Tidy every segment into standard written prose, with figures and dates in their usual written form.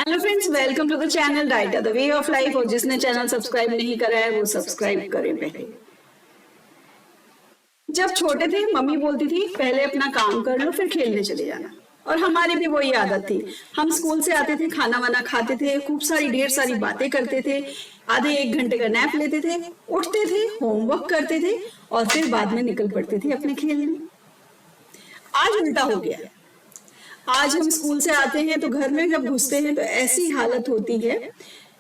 Hello friends, welcome to the channel writer the way of life. और जिसने channel subscribe नहीं करा है वो सब्सक्राइब करे पहले। जब छोटे थे मम्मी बोलती थी पहले अपना काम कर लो फिर खेलने चले जाना, और हमारी भी वही आदत थी। हम स्कूल से आते थे, खाना वाना खाते थे, खूब सारी ढेर सारी बातें करते थे, आधे एक घंटे का नैप लेते थे, उठते थे, होमवर्क करते थे और फिर बाद में निकल पड़ते थे अपने खेलने। आज उल्टा हो गया। आज हम स्कूल से आते हैं तो घर में जब घुसते हैं तो ऐसी हालत होती है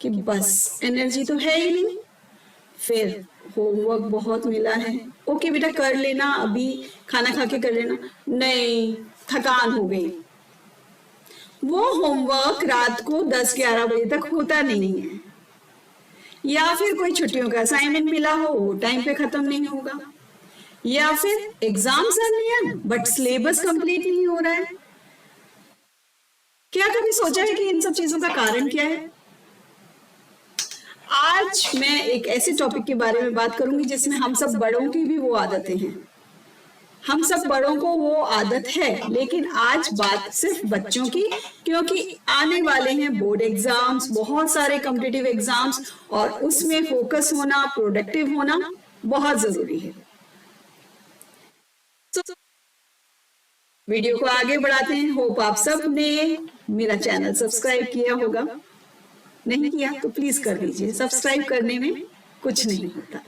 कि बस एनर्जी तो है ही नहीं। फिर होमवर्क बहुत मिला है, ओके बेटा कर लेना, अभी खाना खा के कर लेना, नहीं थकान हो गई। वो होमवर्क रात को 10-11 बजे तक होता नहीं है, या फिर कोई छुट्टियों का असाइनमेंट मिला हो वो टाइम पे खत्म नहीं होगा, या फिर exams are near but syllabus complete नहीं हो रहा है। क्या कभी सोचा है कि इन सब चीजों का कारण क्या है? आज मैं एक ऐसे टॉपिक के बारे में बात करूंगी जिसमें हम सब बड़ों की भी वो आदतें हैं। हम सब बड़ों को वो आदत है, लेकिन आज बात सिर्फ बच्चों की, क्योंकि आने वाले हैं बोर्ड एग्जाम्स, बहुत सारे कॉम्पिटिटिव एग्जाम्स, और उसमें फोकस होना, प्रोडक्टिव होना बहुत जरूरी है। वीडियो को आगे बढ़ाते हैं। होप आप सब ने मेरा चैनल सब्सक्राइब किया होगा, नहीं किया तो प्लीज कर दीजिए, सब्सक्राइब करने में कुछ नहीं होता।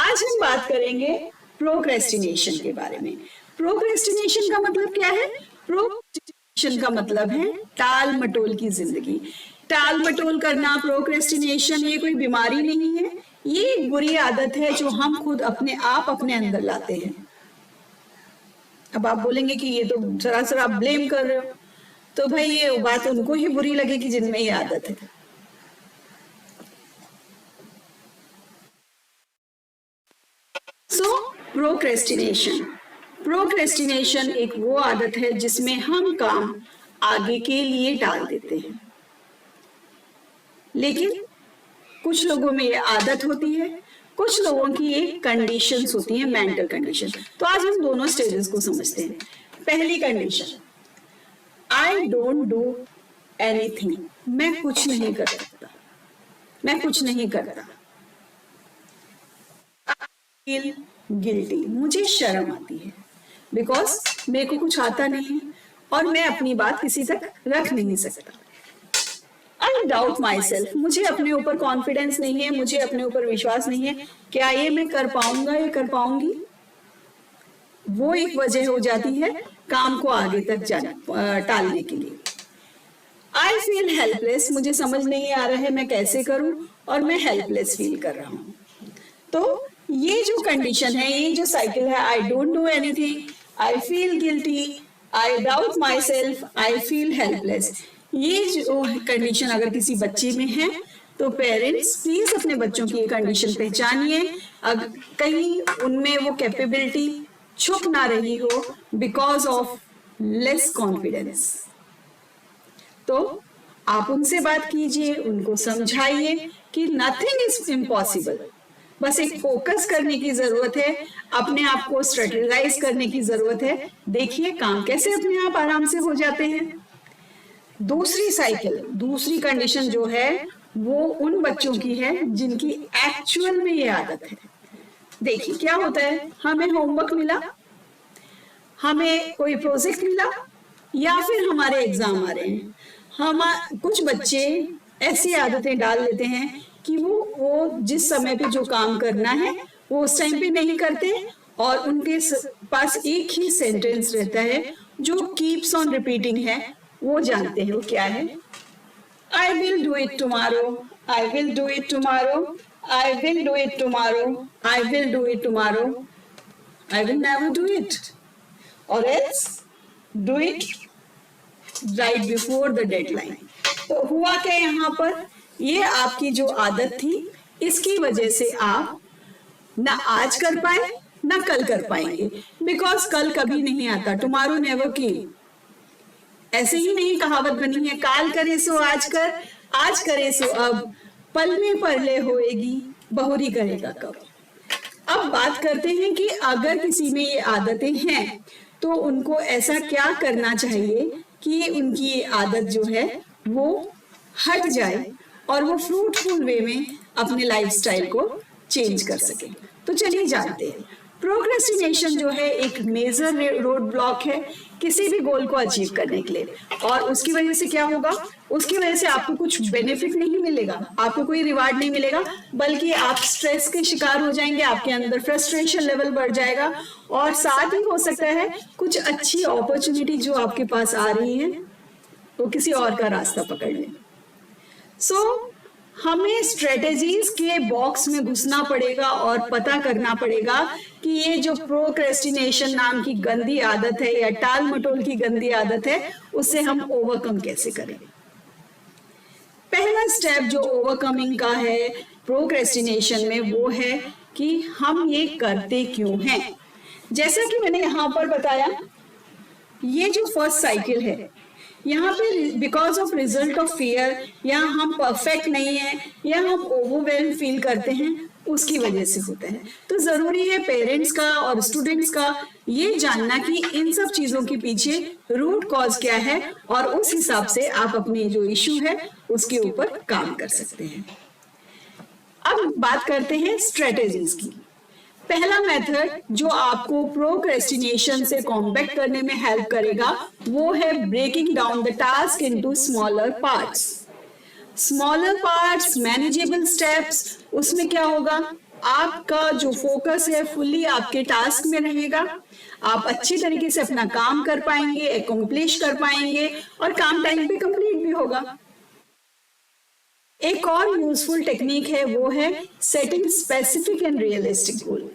आज हम बात करेंगे प्रोक्रेस्टिनेशन के बारे में। प्रोक्रेस्टिनेशन का मतलब क्या है? प्रोक्रेस्टिनेशन का मतलब है टाल मटोल की जिंदगी। टाल मटोल करना, प्रोक्रेस्टिनेशन, ये कोई बीमारी नहीं है, ये एक बुरी आदत है जो हम खुद अपने आप अपने अंदर लाते हैं। अब आप बोलेंगे कि ये तो सरासर आप ब्लेम कर रहे हो, तो भाई ये बात उनको ही बुरी लगेगी जिनमें ये आदत है। सो प्रोक्रेस्टिनेशन एक वो आदत है जिसमें हम काम आगे के लिए टाल देते हैं। लेकिन कुछ लोगों में ये आदत होती है, कुछ लोगों की एक कंडीशंस होती हैं, मेंटल कंडीशन। तो आज हम दोनों स्टेजेस को समझते हैं। पहली condition, I don't do anything, मैं कुछ नहीं कर सकता, मैं कुछ नहीं करता। आई फील गिल्टी, मुझे शर्म आती है, बिकॉज मेरे को कुछ आता नहीं है और मैं अपनी बात किसी तक रख नहीं सकता। आई डाउट माई सेल्फ, मुझे अपने ऊपर कॉन्फिडेंस नहीं है, मुझे अपने ऊपर विश्वास नहीं है, क्या ये मैं कर पाऊंगा, ये कर पाऊंगी। वो एक वजह हो जाती है काम को आगे तक टालने के लिए। आई फील हेल्पलेस, मुझे समझ नहीं आ रहा है मैं कैसे करूं और मैं हेल्पलेस फील कर रहा हूं। तो ये जो कंडीशन है, ये जो साइकिल है, I don't do anything, I feel guilty, I doubt my self, I feel helpless, ये जो कंडीशन अगर किसी बच्चे में है तो पेरेंट्स प्लीज अपने बच्चों की ये कंडीशन पहचानिए। अगर कहीं उनमें वो कैपेबिलिटी छुप ना रही हो बिकॉज ऑफ लेस कॉन्फिडेंस, तो आप उनसे बात कीजिए, उनको समझाइए कि नथिंग इज इम्पॉसिबल। बस एक फोकस करने की जरूरत है, अपने आप को स्ट्रेटेजाइज करने की जरूरत है। देखिए काम कैसे अपने आप आराम से हो जाते हैं। दूसरी साइकिल, दूसरी कंडीशन जो है वो उन बच्चों की है जिनकी एक्चुअल में ये आदत है। देखिए क्या होता है, हमें होमवर्क मिला, हमें कोई प्रोजेक्ट मिला, या फिर हमारे एग्जाम आ रहे हैं, हम कुछ बच्चे ऐसी आदतें डाल लेते हैं कि वो जिस समय पे जो काम करना है वो उस टाइम पे नहीं करते, और उनके पास एक ही सेंटेंस रहता है जो कीप्स ऑन रिपीटिंग है। वो जानते हैं वो क्या है, I will do it tomorrow, I will do it tomorrow, I will do it tomorrow, I will do it tomorrow, I will never do it, or else do it right before the deadline. तो हुआ क्या यहाँ पर, ये आपकी जो आदत थी इसकी वजह से आप ना आज कर पाए ना कल कर पाएंगे, बिकॉज कल कभी नहीं आता, टुमारो नेवर केम। ऐसे ही नहीं कहावत बनी है, काल करे सो आज कर, आज करे सो अब, पल में परले होएगी, बहुरी करेगा कब। अब बात करते हैं कि अगर किसी में ये आदतें हैं तो उनको ऐसा क्या करना चाहिए कि उनकी आदत जो है वो हट जाए और वो फ्रूटफुल वे में अपने लाइफस्टाइल को चेंज कर सके। तो चलिए जानते हैं, प्रोक्रेस्टिनेशन जो है एक मेजर रोड ब्लॉक है किसी भी गोल को अचीव करने के लिए। और उसकी वजह से क्या होगा, उसकी वजह से आपको कुछ बेनिफिट नहीं मिलेगा, आपको कोई रिवार्ड नहीं मिलेगा, बल्कि आप स्ट्रेस के शिकार हो जाएंगे, आपके अंदर फ्रस्ट्रेशन लेवल बढ़ जाएगा, और साथ ही हो सकता है कुछ अच्छी अपॉर्चुनिटी जो आपके पास आ रही है वो किसी और का रास्ता पकड़ लें। सो हमें स्ट्रेटेजीज के बॉक्स में घुसना पड़ेगा और पता करना पड़ेगा कि ये जो प्रोक्रेस्टिनेशन नाम की गंदी आदत है या टाल मटोल की गंदी आदत है, उससे हम ओवरकम कैसे करें। पहला स्टेप जो ओवरकमिंग का है प्रोक्रेस्टिनेशन में, वो है कि हम ये करते क्यों हैं। जैसा कि मैंने यहाँ पर बताया, ये जो फर्स्ट साइकिल है, यहाँ पे because of result of fear, या हम परफेक्ट नहीं है, या हम ओवरवेल्म फील करते हैं, उसकी वजह से होता है। तो जरूरी है पेरेंट्स का और स्टूडेंट्स का ये जानना कि इन सब चीजों के पीछे रूट कॉज क्या है, और उस हिसाब से आप अपने जो इश्यू है उसके ऊपर काम कर सकते हैं। अब बात करते हैं स्ट्रेटेजीज की। पहला मेथड जो आपको प्रोक्रेस्टिनेशन से कॉम्बैट करने में हेल्प करेगा वो है breaking down the task into smaller parts. Smaller parts, manageable steps, उसमें क्या होगा, आपका जो फोकस है फुल्ली आपके टास्क में रहेगा, आप अच्छी तरीके से अपना काम कर पाएंगे, अकम्प्लिश कर पाएंगे, और काम टाइम पे कंप्लीट भी होगा। एक और यूजफुल टेक्निक है, वो है सेटिंग स्पेसिफिक एंड रियलिस्टिक गोल।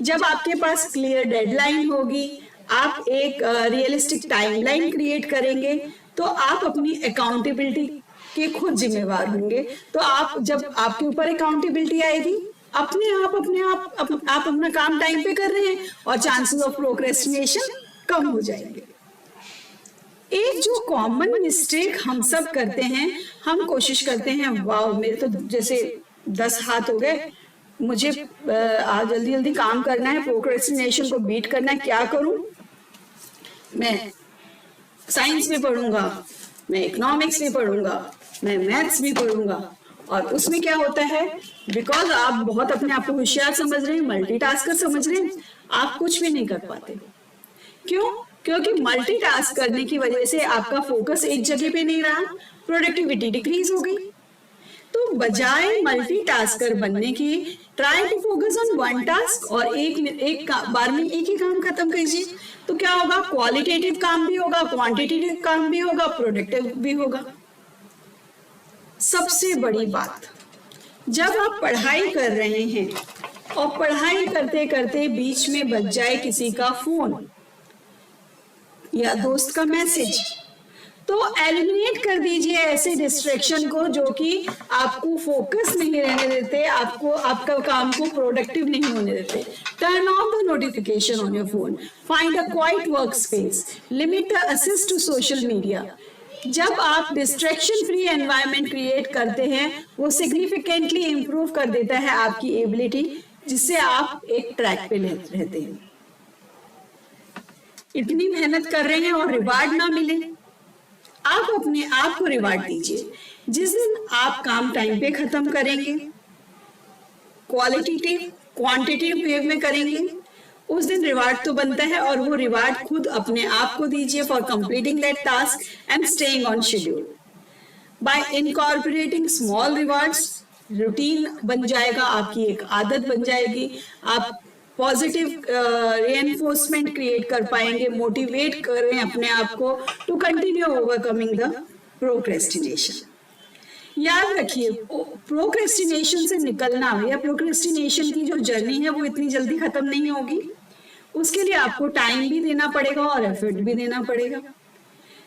जब आपके पास क्लियर डेडलाइन होगी, आप एक रियलिस्टिक टाइमलाइन क्रिएट करेंगे, तो आप अपनी अकाउंटेबिलिटी के खुद जिम्मेवार होंगे। तो आप जब आपके ऊपर अकाउंटेबिलिटी आएगी, आप अपना काम टाइम पे कर रहे हैं, और चांसेस ऑफ प्रोक्रेस्टिनेशन कम हो जाएंगे। एक जो कॉमन मिस्टेक हम सब करते हैं, हम कोशिश करते हैं, वाह मेरे तो जैसे 10 हाथ हो गए, मुझे आज जल्दी जल्दी काम करना है, प्रोक्रेस्टिनेशन को बीट करना है, क्या करूं, मैं साइंस भी पढ़ूंगा, मैं इकोनॉमिक्स भी पढ़ूंगा, मैं मैथ्स भी पढ़ूंगा। और उसमें क्या होता है, बिकॉज आप बहुत अपने आप को होशियार समझ रहे हैं, मल्टीटास्कर समझ रहे हैं, आप कुछ भी नहीं कर पाते। क्यों? क्योंकि मल्टीटास्क करने की वजह से आपका फोकस एक जगह पे नहीं रहा, प्रोडक्टिविटी डिक्रीज हो गई। तो बजाय मल्टीटास्कर बनने की, try to focus on one task, और एक बार में एक ही काम खत्म कीजिए। तो क्या होगा, क्वालिटेटिव काम भी होगा, क्वांटिटेटिव काम भी होगा, प्रोडक्टिव भी होगा। सबसे बड़ी बात, जब आप पढ़ाई कर रहे हैं और पढ़ाई करते करते बीच में बज जाए किसी का फोन या दोस्त का मैसेज, तो एलिमिनेट कर दीजिए ऐसे डिस्ट्रैक्शन को जो कि आपको फोकस नहीं रहने देते, आपको आपका काम को प्रोडक्टिव नहीं होने देते। Turn off the notification on your phone, find a quiet work space, limit the access to social media. जब आप डिस्ट्रैक्शन फ्री एनवायरनमेंट क्रिएट करते हैं, वो सिग्निफिकेंटली इंप्रूव कर देता है आपकी एबिलिटी, जिससे आप एक ट्रैक पे रहते हैं। इतनी मेहनत कर रहे हैं और रिवार्ड ना मिले, आप अपने आप को रिवार्ड दीजिए। जिस दिन आप काम टाइम पे खत्म करेंगे, क्वालिटेटिव क्वांटिटेटिव वे में करेंगे, उस दिन रिवार्ड तो बनता है, और वो रिवार्ड खुद अपने आप को दीजिए for completing that task and staying on schedule. Bye incorporating small rewards, routine बन जाएगा, आपकी एक आदत बन जाएगी, आप पॉजिटिव रिएनफोर्समेंट क्रिएट कर पाएंगे, मोटिवेट करें अपने आप को to continue overcoming the procrastination. याद रखिए, प्रोक्रेस्टिनेशन से निकलना या प्रोक्रेस्टिनेशन की जो जर्नी है वो इतनी जल्दी खत्म नहीं होगी। उसके लिए आपको टाइम भी देना पड़ेगा और एफर्ट भी देना पड़ेगा।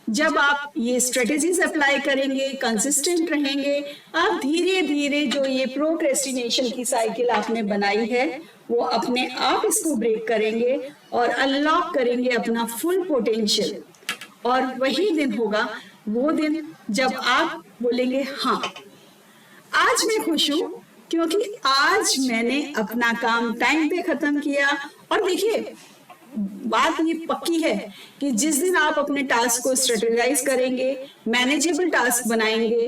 जब आप ये स्ट्रेटेजीज अप्लाई करेंगे, कंसिस्टेंट रहेंगे, आप धीरे धीरे जो ये प्रोक्रेस्टिनेशन की साइकिल आपने बनाई है वो अपने आप इसको ब्रेक करेंगे और अनलॉक करेंगे अपना फुल पोटेंशियल। और वही दिन होगा, वो दिन जब आप बोलेंगे हाँ आज मैं खुश हूं क्योंकि आज मैंने अपना काम टाइम पे खत्म किया। और देखिए, बात ये पक्की है कि जिस दिन आप अपने टास्क को स्ट्रेटेजाइज करेंगे, मैनेजेबल टास्क बनाएंगे,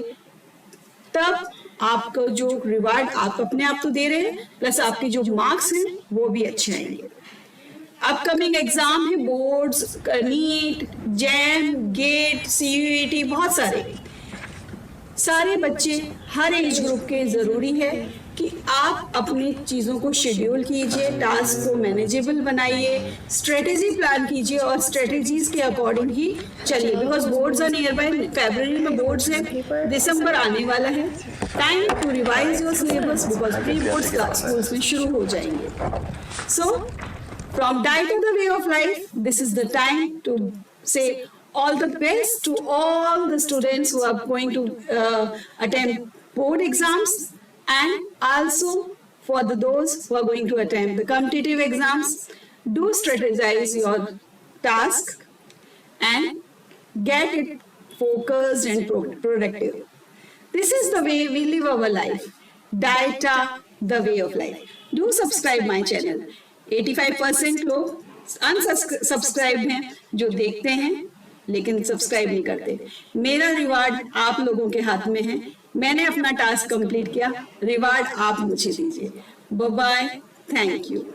तब आपका जो रिवार्ड आप अपने आप तो दे रहे हैं, प्लस आपके जो मार्क्स हैं वो भी अच्छे आएंगे। अपकमिंग एग्जाम है, boards, NEET, JAM, GATE, CUET, बहुत सारे बच्चे, हर एज ग्रुप के जरूरी है कि आप अपनी चीजों को शेड्यूल कीजिए, टास्क को मैनेजेबल बनाइए, स्ट्रेटेजी प्लान कीजिए और स्ट्रेटेजीज के अकॉर्डिंग ही चलिए, because boards are near by. फरवरी में बोर्ड्स है, दिसंबर आने वाला है। Time to revise your syllabus because pre boards schools में शुरू हो जाएंगे। सो from Diet of the Way of Life, this is the time to say all the best to all the students who are going to attempt board exams, and also for those who are going to attempt the competitive exams. Do strategize your task and get it focused and productive. This is the way we live our life. Dieta, the way of life. Do subscribe my channel. 85% लोग unsubscribe हैं जो देखते हैं लेकिन subscribe नहीं करते। मेरा reward आप लोगों के हाथ में है। मैंने अपना टास्क कंप्लीट किया, रिवार्ड आप मुझे दीजिए। Bye bye, thank you.